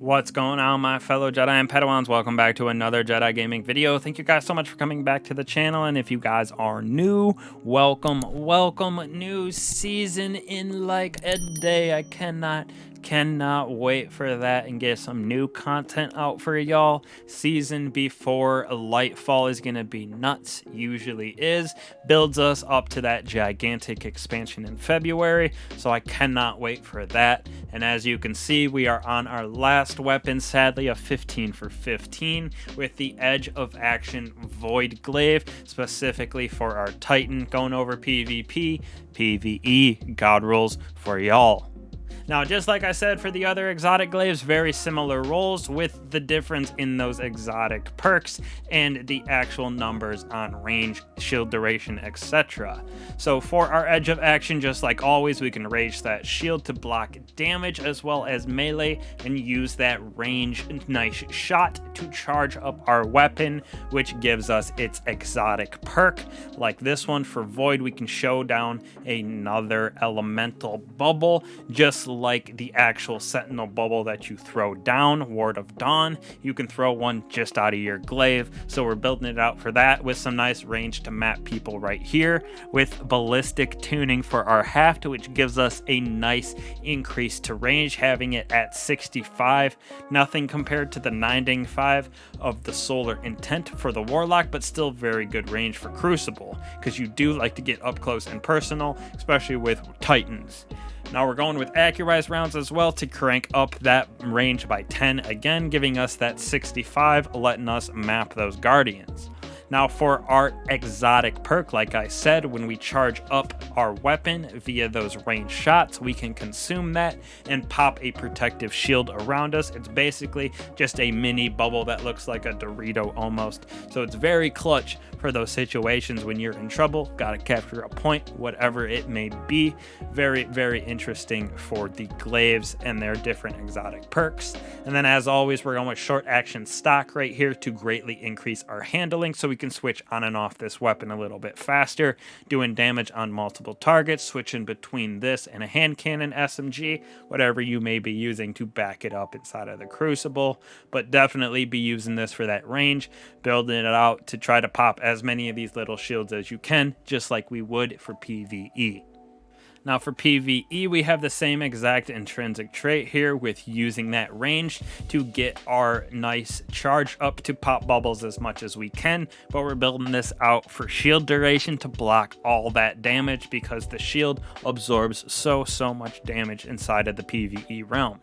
What's going on, my fellow Jedi and Padawans? Welcome back to another Jedi gaming video. Thank you guys so much for coming back to the channel, and if you guys are new, welcome. New season in like a day. I cannot wait for that and get some new content out for y'all. Season before Lightfall is gonna be nuts, usually is. Builds us up to that gigantic expansion in February, so I cannot wait for that. And as you can see, we are on our last weapon, sadly, a 15 for 15 with the Edge of Action Void Glaive, specifically for our Titan, going over PvP, PvE God rolls for y'all. Now, just like I said for the other exotic glaives, very similar rolls with the difference in those exotic perks and the actual numbers on range, shield duration, etc. So for our Edge of Action, just like always, we can raise that shield to block damage as well as melee and use that range nice shot to charge up our weapon, which gives us its exotic perk. Like this one for Void, we can show down another elemental bubble, just like the actual sentinel bubble that you throw down, Ward of Dawn. You can throw one just out of your glaive, so we're building it out for that with some nice range to map people right here, with ballistic tuning for our haft, which gives us a nice increase to range, having it at 65. Nothing compared to the 95 of the solar intent for the warlock, but still very good range for Crucible, because you do like to get up close and personal, especially with Titans. Now we're going with accurized rounds as well to crank up that range by 10, again giving us that 65, letting us map those guardians. Now for our exotic perk, like I said, when we charge up our weapon via those range shots, we can consume that and pop a protective shield around us. It's basically just a mini bubble that looks like a Dorito almost. So it's very clutch for those situations when you're in trouble, gotta capture a point, whatever it may be. Very, very interesting for the glaives and their different exotic perks. And then as always, we're going with short action stock right here to greatly increase our handling, so we can switch on and off this weapon a little bit faster, doing damage on multiple targets, switching between this and a hand cannon SMG, whatever you may be using to back it up inside of the Crucible. But definitely be using this for that range, building it out to try to pop as many of these little shields as you can, just like we would for PvE. Now for PvE, we have the same exact intrinsic trait here with using that range to get our nice charge up to pop bubbles as much as we can, but we're building this out for shield duration to block all that damage, because the shield absorbs so much damage inside of the PvE realm.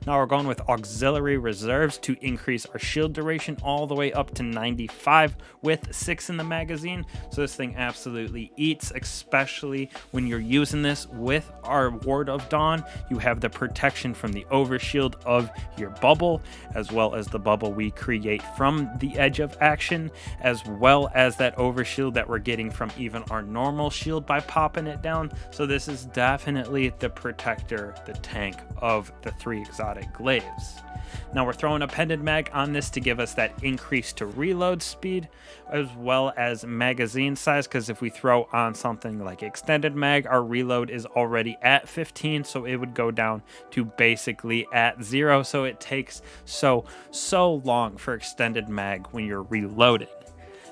Now we're going with auxiliary reserves to increase our shield duration all the way up to 95 with 6 in the magazine. So this thing absolutely eats, especially when you're using this with our Ward of Dawn. You have the protection from the overshield of your bubble, as well as the bubble we create from the Edge of Action, as well as that overshield that we're getting from even our normal shield by popping it down. So this is definitely the protector, the tank of the 3 exotic glaives. Now we're throwing a pendant mag on this to give us that increase to reload speed, as well as magazine size, because if we throw on something like extended mag, our reload is already at 15, so it would go down to basically at 0, so it takes so long for extended mag when you're reloading.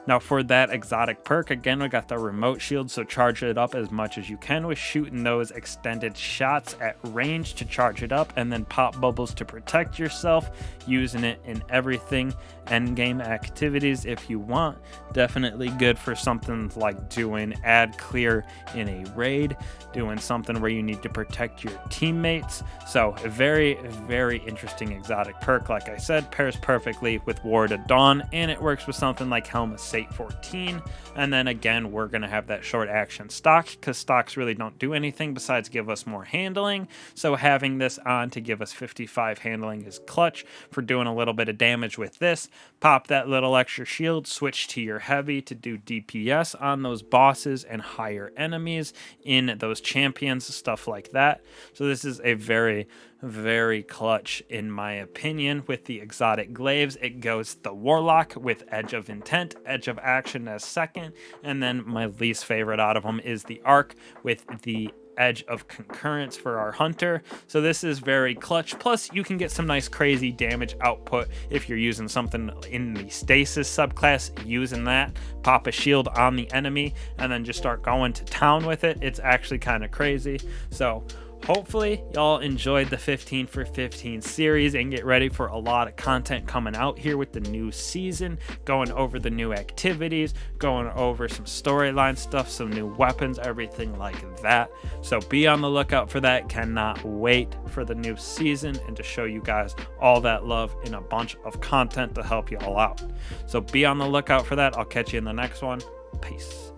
Now for that exotic perk, again, we got the remote shield, so charge it up as much as you can with shooting those extended shots at range to charge it up, and then pop bubbles to protect yourself, using it in everything, endgame activities if you want. Definitely good for something like doing ad clear in a raid, doing something where you need to protect your teammates. So a very interesting exotic perk. Like I said, pairs perfectly with Ward of Dawn, and it works with something like Helmet State 14. And then again, we're going to have that short action stock, because stocks really don't do anything besides give us more handling. So having this on to give us 55 handling is clutch for doing a little bit of damage with this. Pop that little extra shield, switch to your heavy to do DPS on those bosses and higher enemies in those champions, stuff like that. So this is a very clutch in my opinion. With the exotic glaives, it goes the warlock with Edge of Intent, Edge of Action as second, and then my least favorite out of them is the arc with the edge of concurrence for our hunter. So this is very clutch. Plus you can get some nice crazy damage output if you're using something in the stasis subclass, using that, pop a shield on the enemy and then just start going to town with it. It's actually kind of crazy. So hopefully y'all enjoyed the 15 for 15 series and get ready for a lot of content coming out here with the new season, going over the new activities, going over some storyline stuff, some new weapons, everything like that. So be on the lookout for that. Cannot wait for the new season and to show you guys all that love in a bunch of content to help you all out. So be on the lookout for that. I'll catch you in the next one. Peace.